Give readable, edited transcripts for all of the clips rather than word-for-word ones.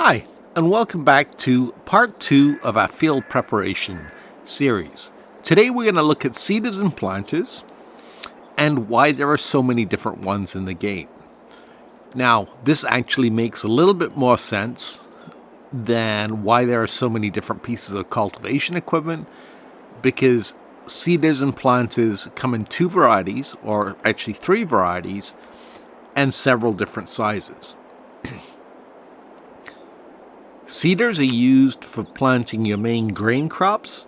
Hi, and welcome back to part 2 of our field preparation series. Today we're going to look at seeders and planters and why there are so many different ones in the game. Now, this actually makes a little bit more sense than why there are so many different pieces of cultivation equipment, because seeders and planters come in 2 varieties, or actually 3 varieties, and several different sizes. Seeders are used for planting your main grain crops,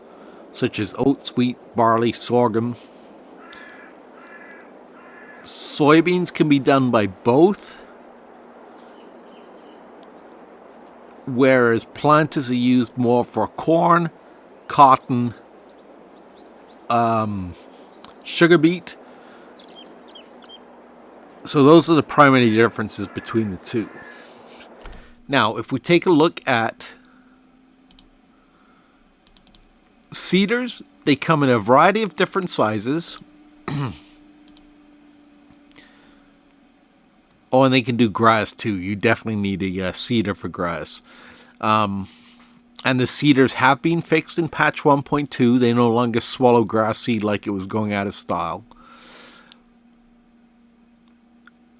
such as oats, wheat, barley, sorghum. Soybeans can be done by both, whereas planters are used more for corn, cotton, sugar beet. So those are the primary differences between the two. Now, if we take a look at seeders, they come in a variety of different sizes. Oh, and they can do grass too. You definitely need a seeder for grass. And the seeders have been fixed in patch 1.2. They no longer swallow grass seed like it was going out of style.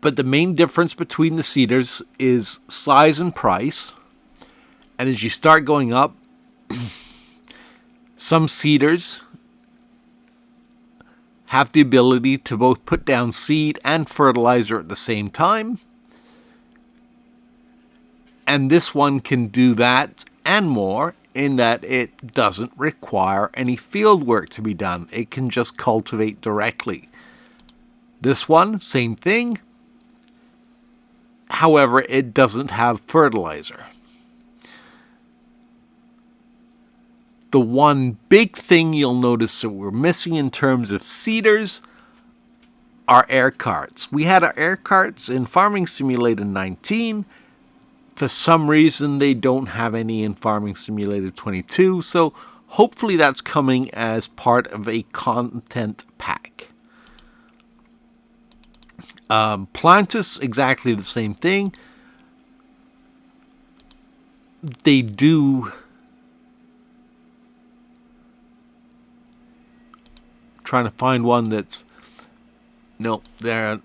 But the main difference between the seeders is size and price. And as you start going up, some seeders have the ability to both put down seed and fertilizer at the same time. And this one can do that and more, in that it doesn't require any field work to be done. It can just cultivate directly. This one, same thing. However, it doesn't have fertilizer. The one big thing you'll notice that we're missing in terms of seeders are air carts. We had our air carts in Farming Simulator 19. For some reason, they don't have any in Farming Simulator 22, so hopefully that's coming as part of a content pack. Planters, exactly the same thing. They do... Trying to find one that's... No, they're...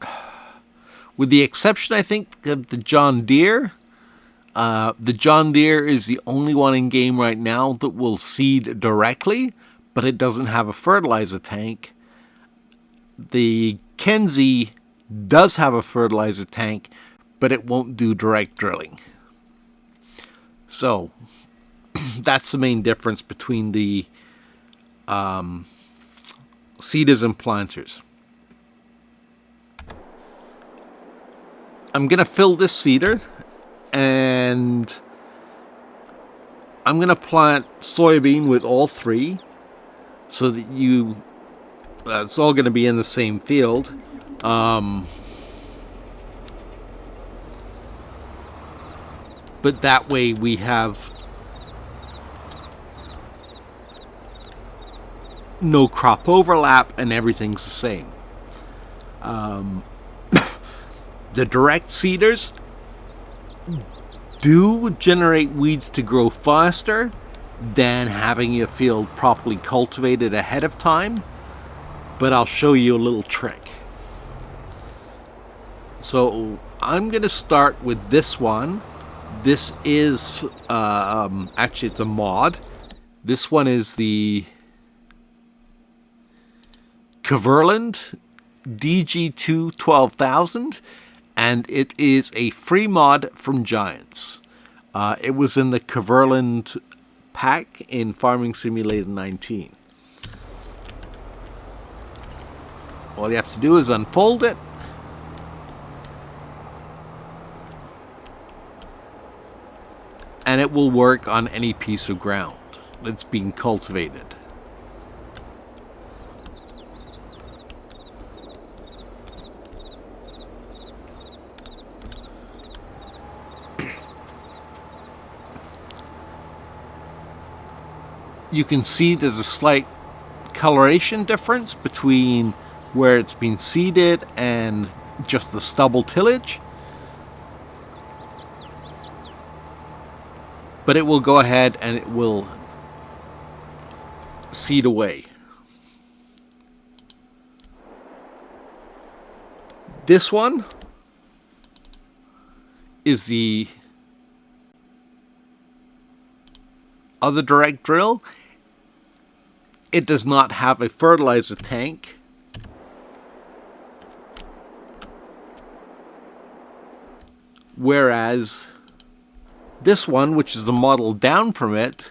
With the exception, I think, of the John Deere. The John Deere is the only one in game right now that will seed directly, but it doesn't have a fertilizer tank. The Kenzie does have a fertilizer tank, but it won't do direct drilling. So, that's the main difference between the seeders and planters. I'm going to fill this seeder, and I'm going to plant soybean with all 3, so that it's all going to be in the same field. But that way we have no crop overlap and everything's the same. The direct seeders do generate weeds to grow faster than having your field properly cultivated ahead of time, but I'll show you a little trick. So I'm going to start with this one. This is, actually it's a mod. This one is the Kverland DG2 12000, and it is a free mod from Giants. It was in the Kverland pack in Farming Simulator 19. All you have to do is unfold it, and it will work on any piece of ground that's being cultivated. You can see there's a slight coloration difference between where it's been seeded and just the stubble tillage. but it will go ahead and it will seed away. This one is the other direct drill. It does not have a fertilizer tank. Whereas this one, which is the model down from it,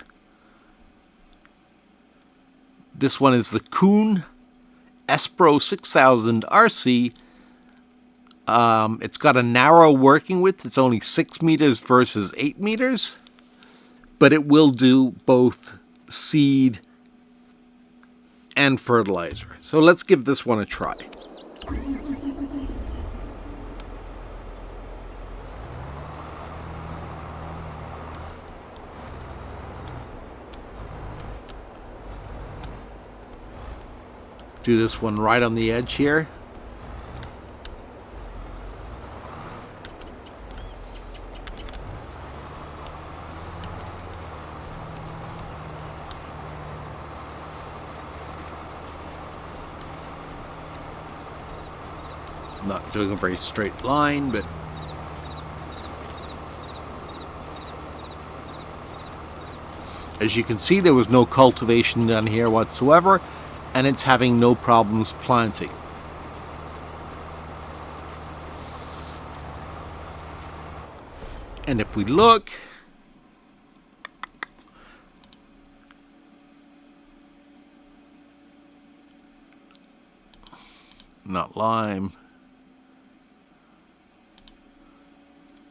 this one is the Kuhn Espro 6000 RC. It's got a narrow working width. It's only 6 meters versus 8 meters. But it will do both seed and fertilizer. So let's give this one a try. Do this one right on the edge here. Not doing a very straight line, but as you can see, there was no cultivation done here whatsoever, and it's having no problems planting. And if we look, not lime,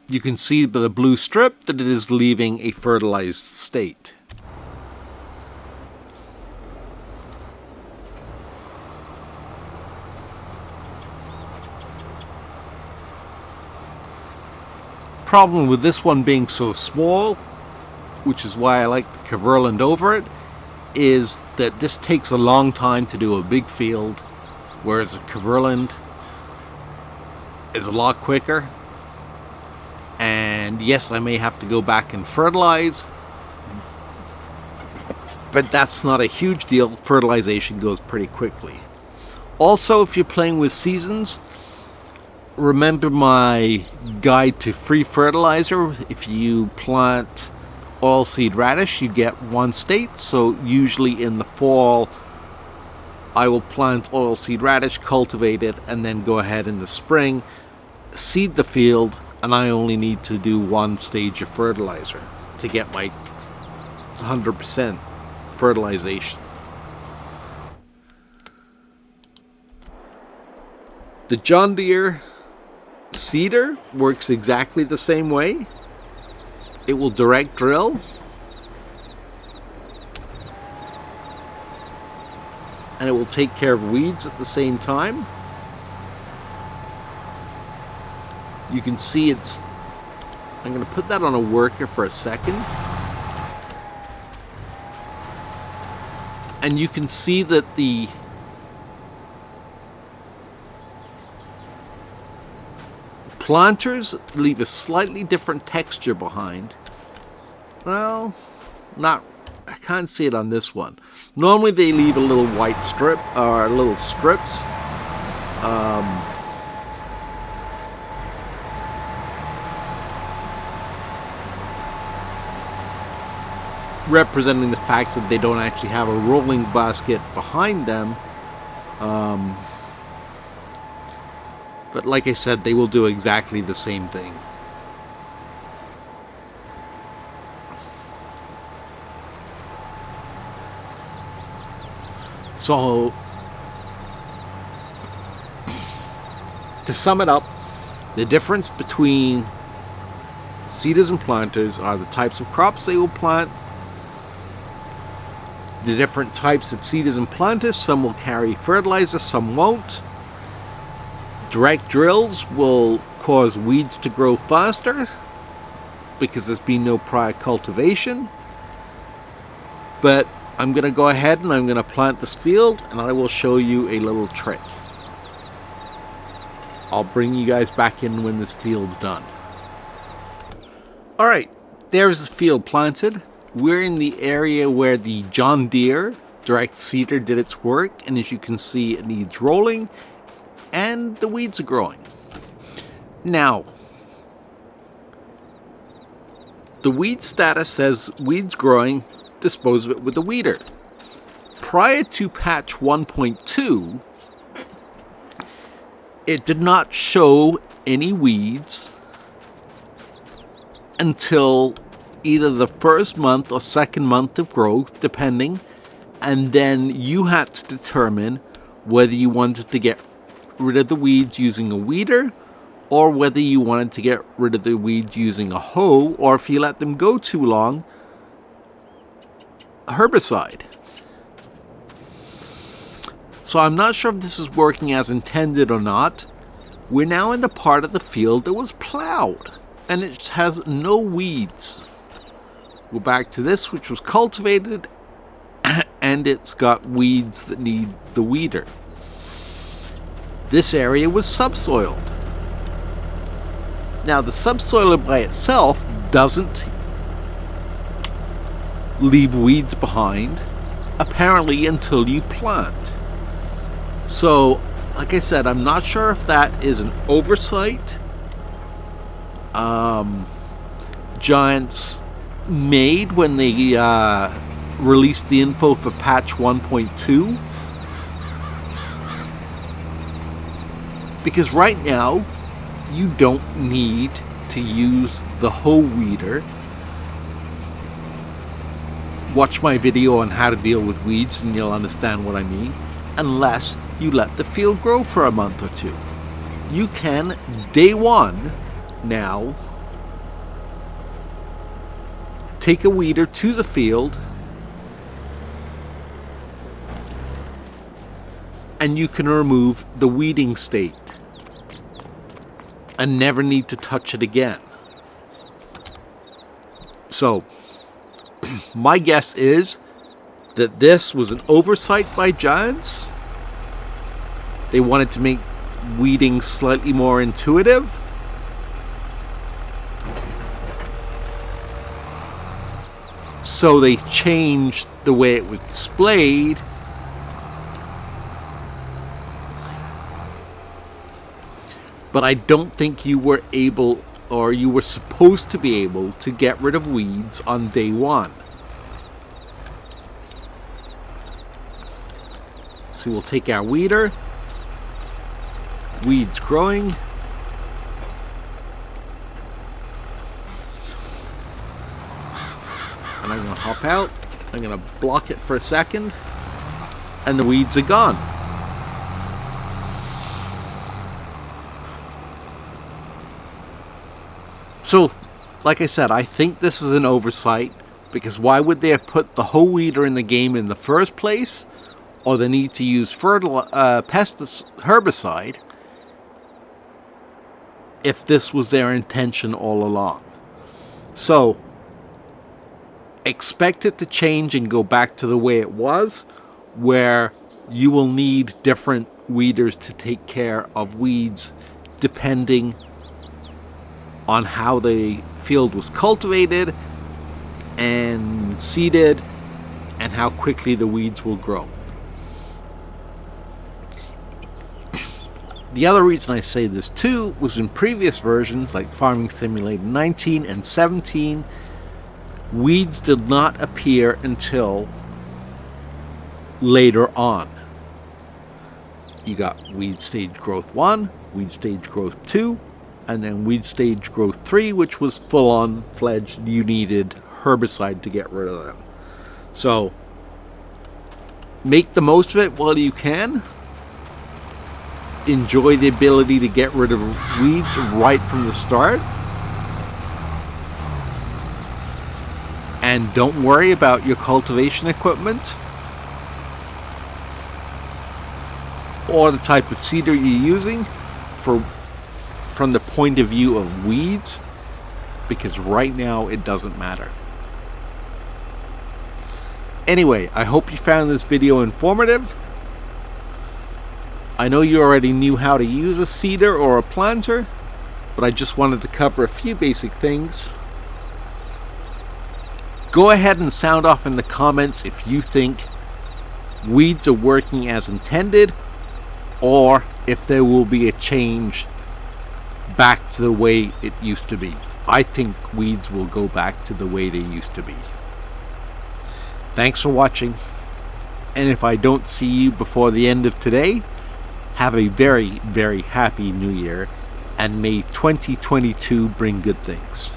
you can see by the blue strip that it is leaving a fertilized state. Problem with this one being so small, which is why I like the Kverland over it, is that this takes a long time to do a big field, whereas a Kverland is a lot quicker. And yes, I may have to go back and fertilize, but that's not a huge deal. Fertilization goes pretty quickly. Also, if you're playing with seasons, remember my guide to free fertilizer. If you plant oilseed radish, you get one state. So usually in the fall, I will plant oilseed radish, cultivate it, and then go ahead in the spring, seed the field, and I only need to do one stage of fertilizer to get my 100% fertilization. The John Deere seeder works exactly the same way. It will direct drill, and it will take care of weeds at the same time. You can see it's, I'm going to put that on a worker for a second, and you can see that the planters leave a slightly different texture behind. Well, I can't see it on this one. Normally they leave a little white strip, or little strips. Representing the fact that they don't actually have a rolling basket behind them. But like I said, they will do exactly the same thing. So, to sum it up, the difference between seeders and planters are the types of crops they will plant, the different types of seeders and planters. Some will carry fertilizer, some won't. Direct drills will cause weeds to grow faster because there's been no prior cultivation. But I'm going to go ahead and I'm going to plant this field, and I will show you a little trick. I'll bring you guys back in when this field's done. Alright, there's the field planted. We're in the area where the John Deere direct seeder did its work, and as you can see, it needs rolling and the weeds are growing. Now, the weed status says weeds growing, dispose of it with a weeder. Prior to patch 1.2, it did not show any weeds until either the first month or second month of growth, depending, and then you had to determine whether you wanted to get rid of the weeds using a weeder or whether you wanted to get rid of the weeds using a hoe, or if you let them go too long, a herbicide. So I'm not sure if this is working as intended or not. We're now in the part of the field that was plowed and it has no weeds. We're back to this, which was cultivated, and it's got weeds that need the weeder. This area was subsoiled. Now, the subsoiler by itself doesn't leave weeds behind, apparently, until you plant. So, like I said, I'm not sure if that is an oversight Giants made when they released the info for patch 1.2. Because right now, you don't need to use the hoe weeder. Watch my video on how to deal with weeds and you'll understand what I mean. Unless you let the field grow for a month or two. You can, day one, now, take a weeder to the field and you can remove the weeding state and never need to touch it again. So, my guess is that this was an oversight by Giants. They wanted to make weeding slightly more intuitive. So they changed the way it was displayed. But I don't think you were able, or you were supposed to be able, to get rid of weeds on day one. So we'll take our weeder. Weeds growing. And I'm going to hop out. I'm going to block it for a second. And the weeds are gone. So, like I said, I think this is an oversight. Because why would they have put the hoe weeder in the game in the first place? Or the need to use herbicide if this was their intention all along. So, expect it to change and go back to the way it was, where you will need different weeders to take care of weeds depending on how the field was cultivated and seeded and how quickly the weeds will grow. The other reason I say this too was in previous versions like Farming Simulator 19 and 17, weeds did not appear until later on. You got weed stage growth 1, weed stage growth 2, and then weed stage growth 3, which was full-on fledged. You needed herbicide to get rid of them. So make the most of it while you can. Enjoy the ability to get rid of weeds right from the start. And don't worry about your cultivation equipment or the type of seeder you're using from the point of view of weeds, because right now it doesn't matter. Anyway, I hope you found this video informative. I know you already knew how to use a seeder or a planter, but I just wanted to cover a few basic things. Go ahead and sound off in the comments if you think weeds are working as intended, or if there will be a change back to the way it used to be. I think weeds will go back to the way they used to be. Thanks for watching, and if I don't see you before the end of today, have a very, very happy New Year, and may 2022 bring good things.